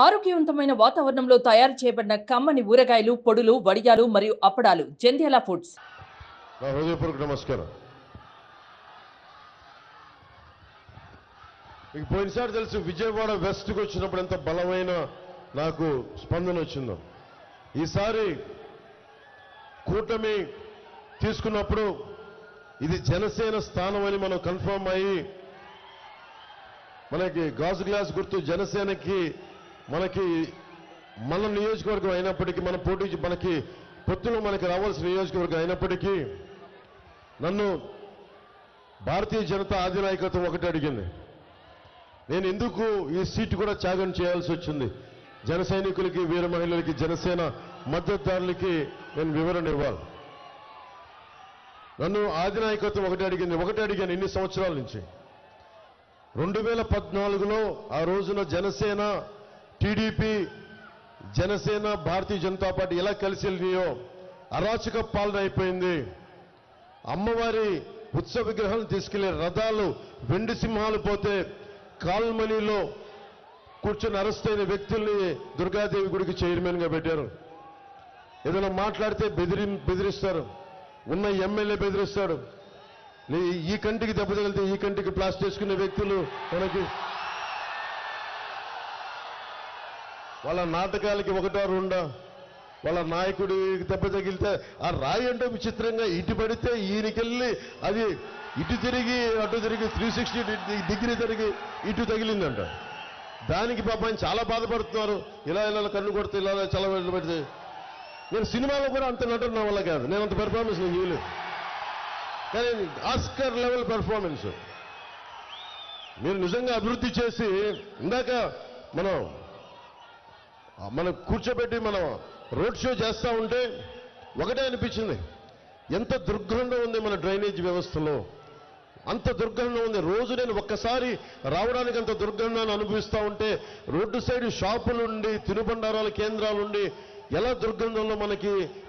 ఆరోగ్యవంతమైన వాతావరణంలో తయారు చేయబడిన కమ్మని ఊరగాయలు, పొడులు, వడియాలు మరియు అప్పడాలు. జంధ్యాల ఫుడ్స్. నా హృదయపూర్వక నమస్కారం. మీకు పోయినసారి తెలుసు, విజయవాడ వెస్ట్కి వచ్చినప్పుడు ఎంత బలమైన నాకు స్పందన వచ్చిందో. ఈసారి కూటమి తీసుకున్నప్పుడు ఇది జనసేన స్థానం అని మనం కన్ఫర్మ్ అయ్యి, మనకి గాజు గ్లాస్ గుర్తు జనసేనకి మన నియోజకవర్గం అయినప్పటికీ, మన పోటీ మనకి పొత్తులో మనకి రావాల్సిన నియోజకవర్గం అయినప్పటికీ నన్ను భారతీయ జనతా అధినాయకత్వం ఒకటి అడిగింది. నేను ఎందుకు ఈ సీటు కూడా త్యాగం చేయాల్సి వచ్చింది, జన సైనికులకి, వీర మహిళలకి, జనసేన మద్దతుదారులకి నేను వివరణ ఇవ్వాలి. నన్ను అధినాయకత్వం ఒకటి అడిగాను ఇన్ని సంవత్సరాల నుంచి. 2014లో ఆ రోజున జనసేన, టీడీపీ, జనసేన, భారతీయ జనతా పార్టీ ఎలా కలిసి వెళ్ళినాయో అరాచక పాలన అయిపోయింది. అమ్మవారి ఉత్సవ విగ్రహాలను తీసుకెళ్లే రథాలు, వెండి సింహాలు పోతే కాల్మనీలో కూర్చొని అరెస్ట్ అయిన వ్యక్తుల్ని దుర్గాదేవి గుడికి చైర్మన్ గా పెట్టారు. ఏదైనా మాట్లాడితే బెదిరిస్తారు. ఉన్న ఎమ్మెల్యే బెదిరిస్తాడు. ఈ కంటికి దెబ్బ తగిలితే ఈ కంటికి ప్లాస్టర్ వేసుకునే వ్యక్తులు మనకి, వాళ్ళ నాటకాలకి ఒకటో రెండో, వాళ్ళ నాయకుడి దెబ్బ తగిలితే ఆ రాయి అంటే విచిత్రంగా ఇటు పడితే ఈయనకెళ్ళి అది ఇటు తిరిగి అటు తిరిగి 360 డిగ్రీ తిరిగి ఇటు తగిలిందంట. దానికి పాపం చాలా బాధపడుతున్నారు. ఇలా కన్ను కొడితే ఇలా చాలా పెడితే. నేను సినిమాలో కూడా అంత నటన నా వల్ల కాదు, నేను అంత పెర్ఫార్మెన్స్ నేను చేయలేదు. కానీ ఆస్కర్ లెవెల్ పెర్ఫార్మెన్స్ మీరు నిజంగా అభివృద్ధి చేసి, ఇందాక మనం కూర్చోబెట్టి మనం రోడ్ షో చేస్తూ ఉంటే ఒకటే అనిపించింది, ఎంత దుర్గంధం ఉంది మన డ్రైనేజ్ వ్యవస్థలో, అంత దుర్గంధం ఉంది. రోజు నేను ఒక్కసారి రావడానికి అంత దుర్గంధాన్ని అనుభవిస్తూ ఉంటే, రోడ్డు సైడ్ షాపులుండి, తినుబండారాల కేంద్రాలుండి ఎలా దుర్గంధంలో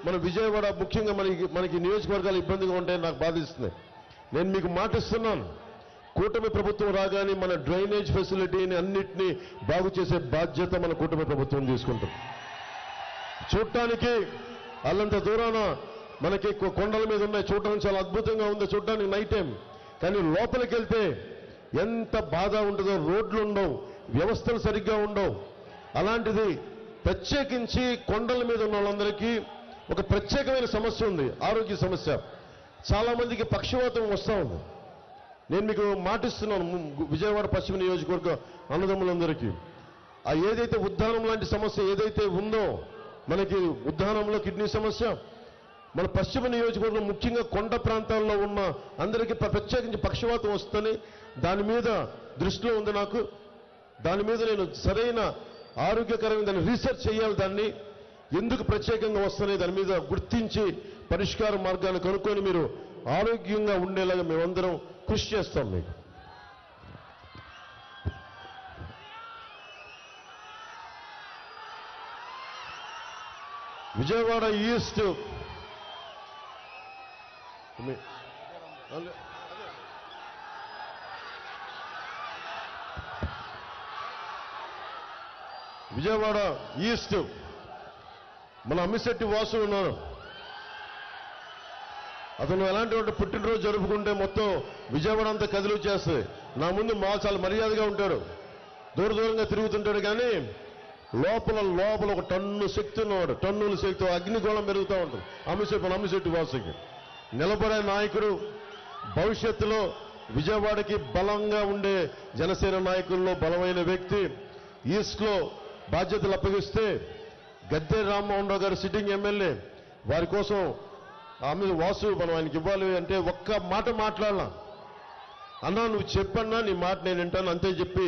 మన విజయవాడ ముఖ్యంగా మనకి నియోజకవర్గాలు ఇబ్బందిగా ఉంటాయని నాకు బాధిస్తుంది. నేను మీకు మాటిస్తున్నాను, కూటమి ప్రభుత్వం రాగానే మన డ్రైనేజ్ ఫెసిలిటీని అన్నిటినీ బాగు చేసే బాధ్యత మన కూటమి ప్రభుత్వం తీసుకుంటుంది. చూడటానికి అల్లంత దూరాన మనకి కొండల మీద ఉన్నాయి, చూడటానికి చాలా అద్భుతంగా ఉంది చూడటానికి నైట్ టైం. కానీ లోపలికి వెళ్తే ఎంత బాధ ఉంటుందో, రోడ్లు ఉండవు, వ్యవస్థలు సరిగ్గా ఉండవు. అలాంటిది ప్రత్యేకించి కొండల మీద ఉన్న వాళ్ళందరికీ ఒక ప్రత్యేకమైన సమస్య ఉంది, ఆరోగ్య సమస్య. చాలా మందికి పక్షవాతం వస్తూ ఉంది. నేను మీకు మాటిస్తున్నాను, విజయవాడ పశ్చిమ నియోజకవర్గ అన్నదమ్ములందరికీ ఆ ఏదైతే ఉద్దానం లాంటి సమస్య ఏదైతే ఉందో, మనకి ఉద్దానంలో కిడ్నీ సమస్య, మన పశ్చిమ నియోజకవర్గం ముఖ్యంగా కొండ ప్రాంతాల్లో ఉన్న అందరికీ ప్రత్యేకించి పక్షవాతం వస్తుందని దాని మీద దృష్టిలో ఉంది నాకు. దాని మీద నేను సరైన ఆరోగ్యకరమైన దాన్ని రీసెర్చ్ చేయాలి. దాన్ని ఎందుకు ప్రత్యేకంగా వస్తున్నాయి దాని మీద గుర్తించి పరిష్కార మార్గాన్ని కనుక్కొని మీరు ఆరోగ్యంగా ఉండేలాగా మేమందరం కృషి చేస్తాం. మీకు విజయవాడ ఈస్ట్ విజయవాడ ఈస్ట్ మన అమ్మిశెట్టి వాసు ఉన్నారు. అతను ఎలాంటి పుట్టినరోజు జరుపుకుంటే మొత్తం విజయవాడ అంతా కదిలి చేస్తుంది. నా ముందు చాలా మర్యాదగా ఉంటాడు, దూరంగా తిరుగుతుంటాడు. కానీ లోపల ఒక టన్ను శక్తి ఉన్నవాడు, టన్నుల శక్తి, అగ్నిగోళం పెరుగుతూ ఉంటుంది అమ్మిశెట్టి వాసుకి. నిలబడే నాయకుడు, భవిష్యత్తులో విజయవాడకి బలంగా ఉండే జనసేన నాయకుల్లో బలమైన వ్యక్తి. ఈస్ట్లో బాధ్యతలు అప్పగిస్తే గద్దె రామ్మోహన్ రావు గారు సిట్టింగ్ ఎమ్మెల్యే, వారి కోసం వాసు మనం ఆయనకి ఇవ్వాలి అంటే ఒక్క మాట మాట్లాడలా. అన్నా నువ్వు చెప్పన్నా, నీ మాట నేను వింటాను అంతే చెప్పి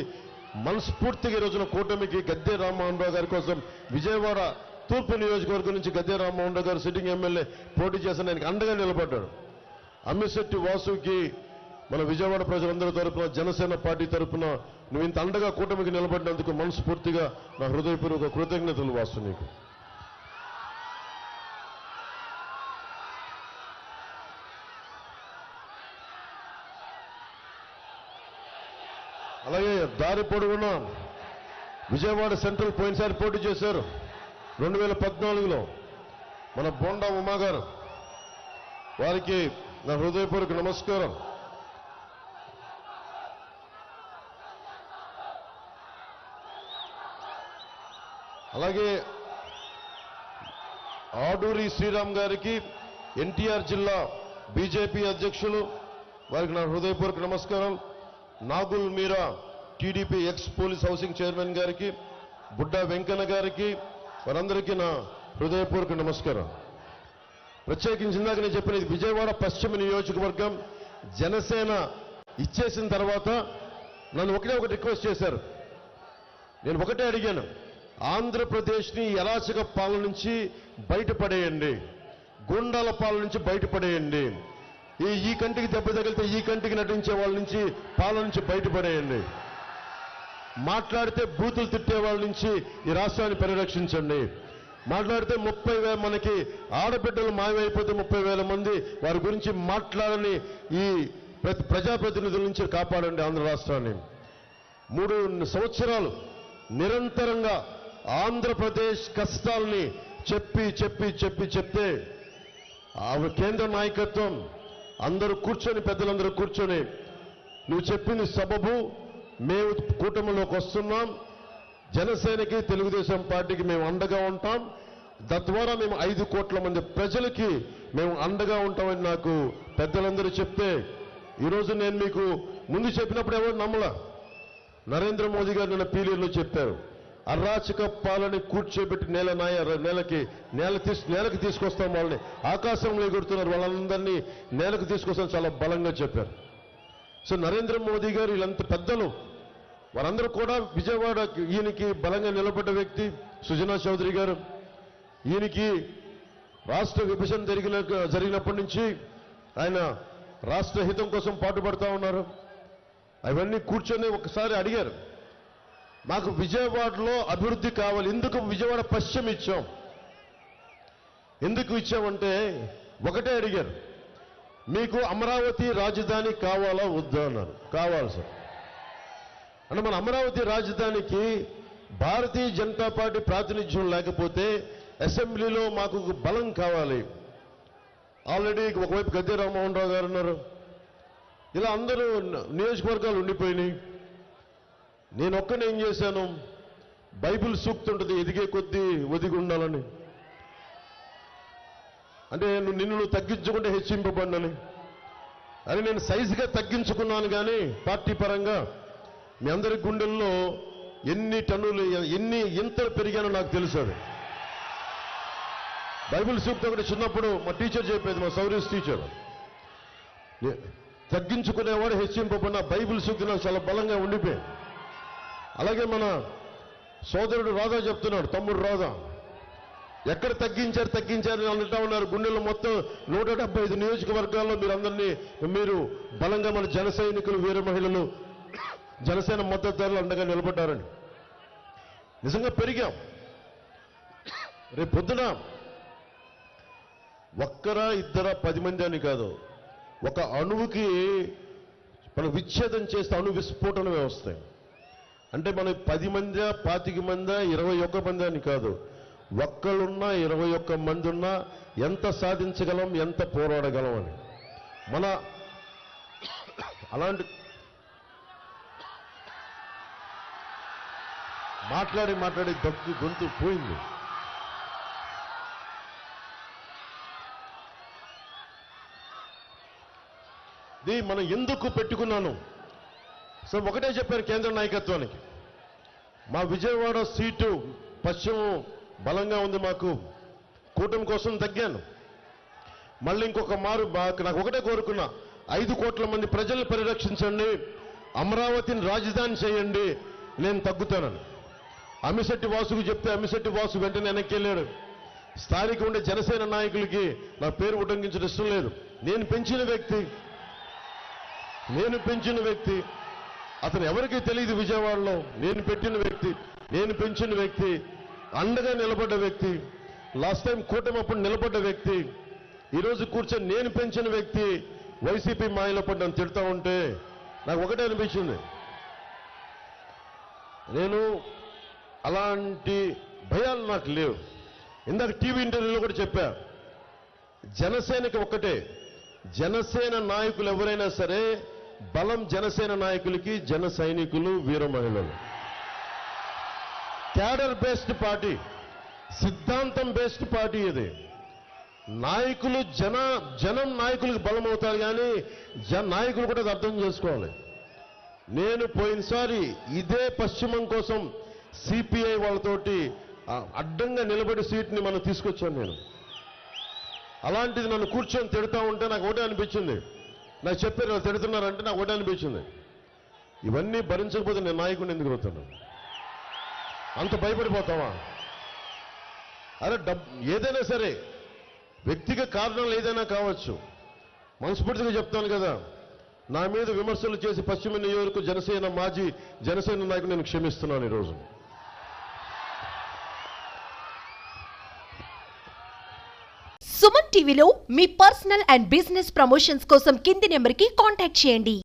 మనస్ఫూర్తిగా ఈ రోజున కూటమికి గద్దె రామ్మోహన్ రావు గారి కోసం విజయవాడ తూర్పు నియోజకవర్గం నుంచి గద్దె రామ్మోహన్ రావు గారు సిట్టింగ్ ఎమ్మెల్యే పోటీ చేసిన ఆయనకి అండగా నిలబడ్డాడు. అమ్మిశెట్టి వాసుకి మన విజయవాడ ప్రజలందరి తరపున, జనసేన పార్టీ తరపున నువ్వు ఇంత అండగా కూటమికి నిలబడినందుకు మనస్ఫూర్తిగా నా హృదయపూర్వక కృతజ్ఞతలు వాసు నీకు. అలాగే దారి పొడవున విజయవాడ సెంట్రల్ పోయినసారి పోటీ చేశారు 2014లో మన బోండా ఉమా గారు. వారికి నా హృదయపూర్వక నమస్కారం. అలాగే ఆడూరి శ్రీరామ్ గారికి, ఎన్టీఆర్ జిల్లా బీజేపీ అధ్యక్షులు, వారికి నా హృదయపూర్వక నమస్కారం. Nagul Meera TDP ex police housing chairman గారికి, బుడ్డా వెంకన్న గారికి, వారందరికీ నా హృదయపూర్వక నమస్కారం. ప్రత్యేకించి ఇందాక నేను చెప్పిన ఇది విజయవాడ పశ్చిమ నియోజకవర్గం. జనసేన ఇచ్చేసిన తర్వాత నన్ను ఒకటే ఒక రిక్వెస్ట్ చేశారు. నేను ఒకటే అడిగాను, ఆంధ్రప్రదేశ్ని అరాచక పాలన నుంచి బయటపడేయండి, గుండాల పాలన నుంచి బయటపడేయండి, ఈ కంటికి దెబ్బ తగిలితే ఈ కంటికి నటించే వాళ్ళ నుంచి పాలన నుంచి బయటపడేయండి, మాట్లాడితే బూతులు తిట్టే వాళ్ళ నుంచి ఈ రాష్ట్రాన్ని పరిరక్షించండి, మాట్లాడితే 30,000 మనకి ఆడబిడ్డలు మాయమైపోతే 30,000 మంది వారి గురించి మాట్లాడని ఈ ప్రజాప్రతినిధుల నుంచి కాపాడండి ఆంధ్ర రాష్ట్రాన్ని. 3 సంవత్సరాలు నిరంతరంగా ఆంధ్రప్రదేశ్ కష్టాలని చెప్తే ఆ కేంద్ర నాయకత్వం అందరూ కూర్చొని, పెద్దలందరూ కూర్చొని, నువ్వు చెప్పింది సబబు, మేము కూటమిలోకి వస్తున్నాం, జనసేనకి తెలుగుదేశం పార్టీకి మేము అండగా ఉంటాం, తద్వారా మేము 5 కోట్ల మంది ప్రజలకి మేము అండగా ఉంటామని నాకు పెద్దలందరూ చెప్తే, ఈరోజు నేను మీకు ముందు చెప్పినప్పుడు ఎవరు నమ్మలా. నరేంద్ర మోదీ గారు నిన్న పీలీలో చెప్పారు, అరాచక పాలని కూర్చోబెట్టి నేలకి తీసుకొస్తాం, వాళ్ళని ఆకాశంలో ఎగురుతున్నారు, వాళ్ళందరినీ నేలకు తీసుకొస్తాం చాలా బలంగా చెప్పారు. సో నరేంద్ర మోదీ గారు వీళ్ళంత పెద్దలు వారందరూ కూడా విజయవాడ ఈయనకి బలంగా నిలబడ్డ వ్యక్తి. సుజనా చౌదరి గారు, ఈయనకి రాష్ట్ర విభజన జరిగినప్పటి నుంచి ఆయన రాష్ట్ర హితం కోసం పాటుపడతా ఉన్నారు. అవన్నీ కూర్చొని ఒకసారి అడిగారు, మాకు విజయవాడలో అభివృద్ధి కావాలి, ఎందుకు విజయవాడ పశ్చిమ ఇచ్చాం, ఎందుకు ఇచ్చామంటే ఒకటే అడిగారు, మీకు అమరావతి రాజధాని కావాలా వద్దా అన్నారు. కావాలి సార్ అంటే మన అమరావతి రాజధానికి భారతీయ జనతా పార్టీ ప్రాతినిధ్యం లేకపోతే అసెంబ్లీలో మాకు బలం కావాలి. ఆల్రెడీ ఒకవైపు గద్దె రామ్మోహన్ రావు గారు ఉన్నారు, ఇలా అందరూ నియోజకవర్గాలు ఉండిపోయినాయి. నేను ఒక్కనే ఏం చేశాను, బైబిల్ సూక్తుంటుంది, ఎదిగే కొద్దీ ఒదిగి ఉండాలని, అంటే నిన్ను తగ్గించుకుంటే హెచ్చింపబడినని అని నేను సైజుగా తగ్గించుకున్నాను. కానీ పార్టీ పరంగా మీ అందరి గుండెల్లో ఎన్ని టన్నులు ఎన్ని ఇంతలు పెరిగానో నాకు తెలుసు. అది బైబిల్ సూక్తి ఒకటి చిన్నప్పుడు మా టీచర్ చెప్పేది, మా సౌరీస్ టీచర్, తగ్గించుకునేవాడు హెచ్చింపబడిన బైబిల్ సూక్తి నాకు చాలా బలంగా ఉండిపోయింది. అలాగే మన సోదరుడు రాధా చెప్తున్నాడు, తమ్ముడు రాధా, ఎక్కడ తగ్గించారు అంటా ఉన్నారు. గుండెల్లో మొత్తం 175 నియోజకవర్గాల్లో మీరు బలంగా మన జన సైనికులు, వీర మహిళలు, జనసేన మద్దతుదారులు అండగా నిలబడ్డారని. నిజంగా పెరిగాం. రేపు పొద్దున ఒక్కరా ఇద్దరా 10 మంది అని కాదు, ఒక అణువుకి మనం విచ్ఛేదం చేస్తే అణు విస్ఫోటనమే వస్తాయి. అంటే మనం 10 మంది 25 మంది 21 మంది అని కాదు, ఒక్కళ్ళున్నా 21 మంది ఉన్నా ఎంత సాధించగలం, ఎంత పోరాడగలం అని. మన అలాంటి మాట్లాడి గొంతు పోయింది. ఇది మనం ఎందుకు పెట్టుకున్నాను సార్, ఒకటే చెప్పారు కేంద్ర నాయకత్వానికి, మా విజయవాడ సీటు పశ్చిమ బలంగా ఉంది, మాకు కూటమి కోసం తగ్గాను. మళ్ళీ ఇంకొక మారు నాకు ఒకటే కోరుకున్నా, 5 కోట్ల మంది ప్రజల్ని పరిరక్షించండి, అమరావతిని రాజధాని చేయండి, నేను తగ్గుతానని. అమిశెట్టి వాసుకు చెప్తే అమిశెట్టి వాసు వెంటనే వెనక్కి వెళ్ళాడు. స్థానిక ఉండే జనసేన నాయకులకి నా పేరు ఉటంకించడం ఇష్టం లేదు. నేను పెంచిన వ్యక్తి అతను ఎవరికీ తెలియదు విజయవాడలో. నేను పెంచిన వ్యక్తి, అండగా నిలబడ్డ వ్యక్తి, లాస్ట్ టైం కూటమి అప్పుడు నిలబడ్డ వ్యక్తి, ఈరోజు కూర్చొని నేను పెంచిన వ్యక్తి వైసీపీ మాయలో పడ్డాను తిడతా ఉంటే నాకు ఒకటే అనిపించింది, నేను అలాంటి భయాలు నాకు లేవు. ఇందాక టీవీ ఇంటర్వ్యూలో కూడా చెప్పా, జనసేనకి ఒక్కటే, జనసేన నాయకులు ఎవరైనా సరే బలం జనసేన నాయకులకి, జన సైనికులు, వీర మహిళలు. క్యాడర్ బేస్డ్ పార్టీ, సిద్ధాంతం బేస్డ్ పార్టీ ఇది. నాయకులు జనం నాయకులకు బలం అవుతారు, కానీ నాయకులు కూడా అది అర్థం చేసుకోవాలి. నేను పోయినసారి ఇదే పశ్చిమం కోసం సిపిఐ వాళ్ళతోటి అడ్డంగా నిలబడి సీట్ని మనం తీసుకొచ్చాను నేను. అలాంటిది నన్ను కూర్చొని తిడతా ఉంటే నాకు ఒకటే అనిపించింది. నాకు చెప్పారు వాళ్ళు తిడుతున్నారంటే నాకు ఒకటే అనిపించింది, ఇవన్నీ భరించకపోతే నేను నాయకుడిని ఎందుకు అవుతాను? అంత భయపడిపోతావా? అరే ఏదైనా సరే, వ్యక్తిగత కారణాలు ఏదైనా కావచ్చు, మనస్ఫూర్తిగా చెప్తాను కదా, నా మీద విమర్శలు చేసి పశ్చిమ నియోజక మాజీ జనసేన నాయకుడు నేను క్షమిస్తున్నాను ఈరోజు. సుమన్ టీవీలో మీ పర్సనల్ అండ్ బిజినెస్ ప్రమోషన్స్ కోసం కింది నెంబర్కి కాంటాక్ట్ చేయండి.